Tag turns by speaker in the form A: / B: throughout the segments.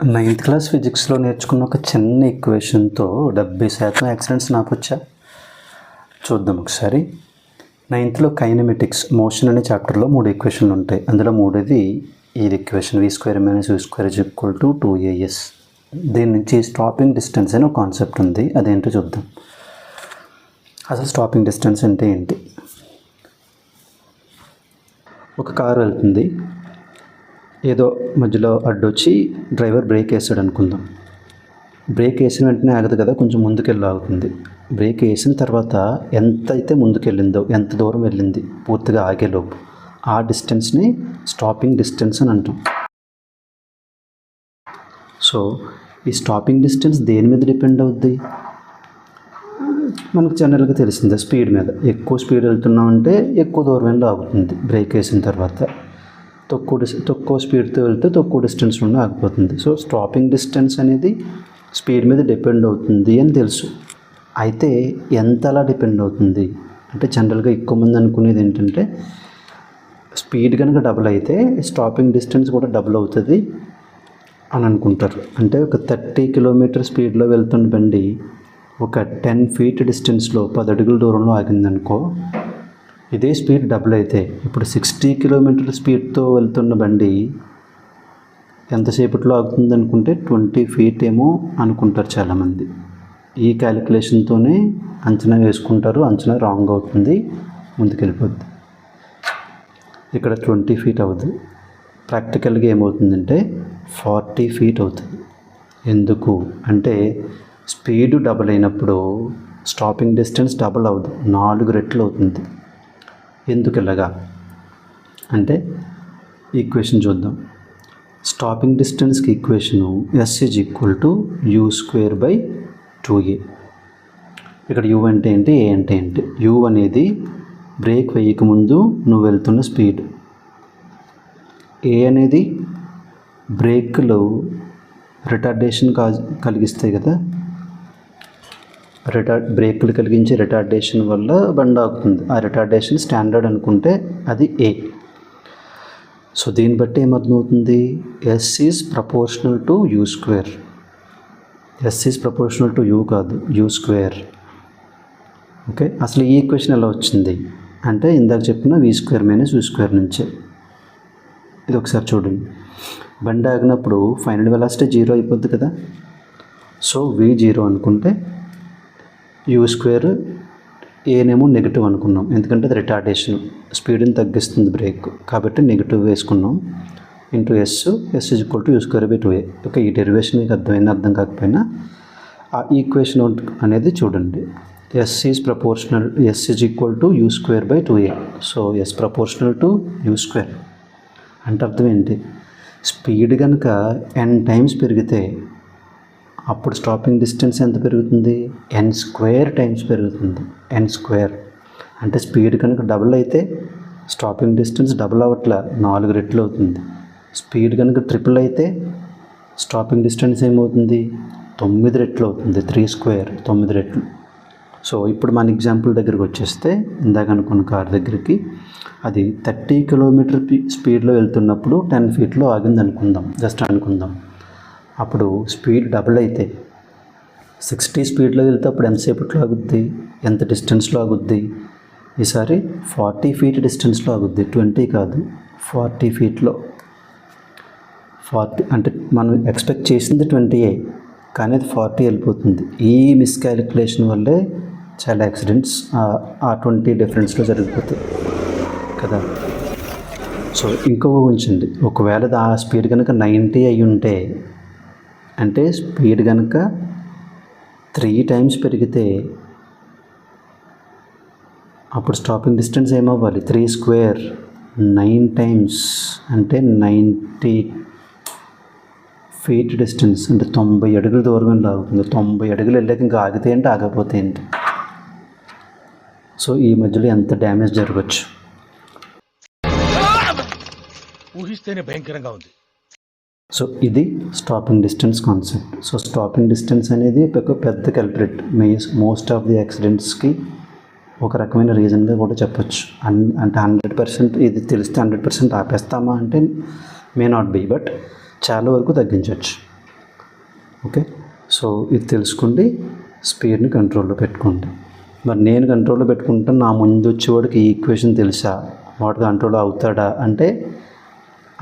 A: Ninth class ఫిజిక్స్లో నేర్చుకున్న ఒక చిన్న ఈక్వేషన్తో 70% యాక్సిడెంట్స్ నాపొచ్చా. చూద్దాం ఒకసారి. నైన్త్లో కైనమెటిక్స్ మోషన్ అనే చాప్టర్లో 3 ఈక్వేషన్లు ఉంటాయి. అందులో మూడోది ఇది ఈక్వేషన్ v² - u² = 2as. దీని నుంచి స్టాపింగ్ డిస్టెన్స్ అనే ఒక కాన్సెప్ట్ ఉంది, అదేంటో చూద్దాం. అసలు స్టాపింగ్ డిస్టెన్స్ అంటే ఏంటి? ఒక కారు వెళ్తుంది, ఏదో మధ్యలో అడ్డొచ్చి డ్రైవర్ బ్రేక్ వేసాడు అనుకుందాం. బ్రేక్ వేసిన వెంటనే ఆగదు కదా, కొంచెం ముందుకెళ్ళి ఆగుతుంది. బ్రేక్ వేసిన తర్వాత ఎంత అయితే ముందుకెళ్ళిందో, ఎంత దూరం వెళ్ళింది పూర్తిగా ఆగేలోపు, ఆ డిస్టెన్స్ని స్టాపింగ్ డిస్టెన్స్ అని అంటాం. సో ఈ స్టాపింగ్ డిస్టెన్స్ దేని మీద డిపెండ్ అవుద్ది? మనకు జనరల్గా తెలిసిందే, స్పీడ్ మీద. ఎక్కువ స్పీడ్ వెళ్తున్నామంటే ఎక్కువ దూరం వెళ్ళి ఆగుతుంది బ్రేక్ వేసిన తర్వాత. తక్కువ స్పీడ్తో వెళ్తే తక్కువ డిస్టెన్స్ నుండి ఆగిపోతుంది. సో స్టాపింగ్ డిస్టెన్స్ అనేది స్పీడ్ మీద డిపెండ్ అవుతుంది అని తెలుసు. అయితే ఎంతలా డిపెండ్ అవుతుంది అంటే, జనరల్గా ఎక్కువ మంది అనుకునేది ఏంటంటే, స్పీడ్ కనుక డబుల్ అయితే స్టాపింగ్ డిస్టెన్స్ కూడా డబుల్ అవుతుంది అని అనుకుంటారు. అంటే ఒక 30 కిలోమీటర్ స్పీడ్లో వెళ్తున్న బండి ఒక 10 ఫీట్ డిస్టెన్స్లో 10 అడుగుల దూరంలో ఆగిందనుకో, ఇదే స్పీడ్ డబుల్ అయితే ఇప్పుడు 60 కిలోమీటర్ స్పీడ్తో వెళ్తున్న బండి ఎంతసేపట్లో ఆగుతుంది అనుకుంటే 20 ఫీట్ ఏమో అనుకుంటారు చాలామంది. ఈ క్యాలిక్యులేషన్తోనే అంచనా వేసుకుంటారు, అంచనా రాంగ్ అవుతుంది, ముందుకెళ్ళిపోద్ది. ఇక్కడ 20 ఫీట్ అవ్వదు, ప్రాక్టికల్గా ఏమవుతుందంటే 40 ఫీట్ అవుతుంది. ఎందుకు అంటే స్పీడు డబుల్ అయినప్పుడు స్టాపింగ్ డిస్టెన్స్ డబుల్ అవ్వదు, 4 రెట్లు అవుతుంది. ఎందుకు ఇలాగా అంటే ఈక్వేషన్ చూద్దాం. స్టాపింగ్ డిస్టెన్స్కి ఈక్వేషను s = u² / 2a. ఇక్కడ u అంటే ఏంటి, a అంటే ఏంటి? u అనేది బ్రేక్ వేయకముందు నువ్వు వెళ్తున్న స్పీడ్, a అనేది బ్రేక్లు రిటార్డేషన్ కలిగిస్తాయి కదా, బ్రేక్లు కలిగించే రిటార్డేషన్ వల్ల బండి ఆగుతుంది. ఆ రిటార్డేషన్ స్టాండర్డ్ అనుకుంటే అది ఏ. సో దీన్ని బట్టి ఏమర్థమవుతుంది? s is proportional to u². s is proportional to u కాదు, u². ఓకే, అసలు ఈ ఈక్వేషన్ ఎలా వచ్చింది అంటే, ఇందాక చెప్పిన v² - u² నుంచే. ఇది ఒకసారి చూడండి. బండి ఆగినప్పుడు ఫైనల్ వెలాసిటీ 0 అయిపోద్ది కదా. సో v0 అనుకుంటే u², ఏనేమో నెగిటివ్ అనుకున్నాం, ఎందుకంటే అది రిటార్డేషన్, స్పీడ్ని తగ్గిస్తుంది బ్రేక్, కాబట్టి నెగిటివ్ వేసుకున్నాం. Into s = u² / 2a. Okay, ఈ డెరివేషన్ మీకు అర్థమైనా అర్థం కాకపోయినా ఆ ఈక్వేషన్ అనేది చూడండి. s is proportional, s = u² / 2a. So s proportional to u². అంటే అర్థం ఏంటి? స్పీడ్ కనుక n టైమ్స్ పెరిగితే అప్పుడు స్టాపింగ్ డిస్టెన్స్ ఎంత పెరుగుతుంది? n² టైమ్స్ పెరుగుతుంది. n² అంటే స్పీడ్ కనుక డబుల్ అయితే స్టాపింగ్ డిస్టెన్స్ డబుల్ అవ్వట్ల, 4 రెట్లు అవుతుంది. స్పీడ్ కనుక ట్రిపుల్ అయితే స్టాపింగ్ డిస్టెన్స్ ఏమవుతుంది? 9 రెట్లు అవుతుంది. 3² 9 రెట్లు. సో ఇప్పుడు మన ఎగ్జాంపుల్ దగ్గరికి వచ్చేస్తే, ఇందాక అనుకున్న కార్ దగ్గరికి, అది 30 కిలోమీటర్ స్పీడ్లో వెళ్తున్నప్పుడు 10 ఫీట్లో ఆగింది అనుకుందాం, జస్ట్ అనుకుందాం. అప్పుడు స్పీడ్ డబుల్ అయితే 60 స్పీడ్లో వెళ్తే అప్పుడు ఎంతసేపట్లో ఆగుద్ది, ఎంత డిస్టెన్స్లో ఆగుద్ది? ఈసారి 40 ఫీట్ డిస్టెన్స్లో ఆగుద్ది, 20 కాదు, 40 ఫీట్లో. 40 అంటే మనం ఎక్స్పెక్ట్ చేసింది 20, కానీ అది 40 వెళ్ళిపోతుంది. ఈ మిస్కాలిక్యులేషన్ వల్లే చాలా యాక్సిడెంట్స్ ఆ 20 డిఫరెన్స్లో జరిగిపోతాయి కదా. సో ఇంకొక ఉంచండి, ఒకవేళ ఆ స్పీడ్ కనుక 90 అయి ఉంటే, అంటే స్పీడ్ కనుక 3 టైమ్స్ పెరిగితే అప్పుడు స్టాపింగ్ డిస్టెన్స్ ఏమవ్వాలి? 3² 9 టైమ్స్ అంటే 90 ఫీట్ డిస్టెన్స్, అంటే 90 అడుగుల దూరం వెళ్ళి ఆగుతుంది. 90 అడుగులు వెళ్ళాక ఇంకా ఆగితే ఏంటి, ఆగకపోతే ఏంటి? సో ఈ మధ్యలో ఎంత డ్యామేజ్ జరగచ్చు
B: ఊహిస్తేనే భయంకరంగా ఉంది.
A: సో ఇది stopping distance concept. So stopping distance అనేది ఒక పెద్ద కల్ప్రిట్, మోస్ట్ ఆఫ్ ది యాక్సిడెంట్స్కి ఒక రకమైన రీజన్గా కూడా చెప్పచ్చు. అంటే 100% ఇది తెలిస్తే 100% ఆపేస్తామా అంటే మే నాట్ బీ, బట్ చాలా వరకు తగ్గించవచ్చు. ఓకే, సో ఇది తెలుసుకోండి, స్పీడ్ని కంట్రోల్లో పెట్టుకోండి. మరి నేను కంట్రోల్లో పెట్టుకుంటాను, నా ముందు వచ్చేవాడికి ఈ ఈక్వేషన్ తెలుసా, వాడు కంట్రోల్ అవుతాడా అంటే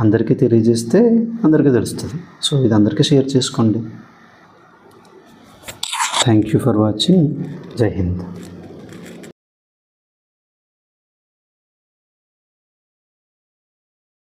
A: అందరికీ తెలియజేస్తే అందరికీ తెలుస్తుంది. సో ఇది అందరికీ షేర్ చేసుకోండి. Thank you for watching. జై హింద్.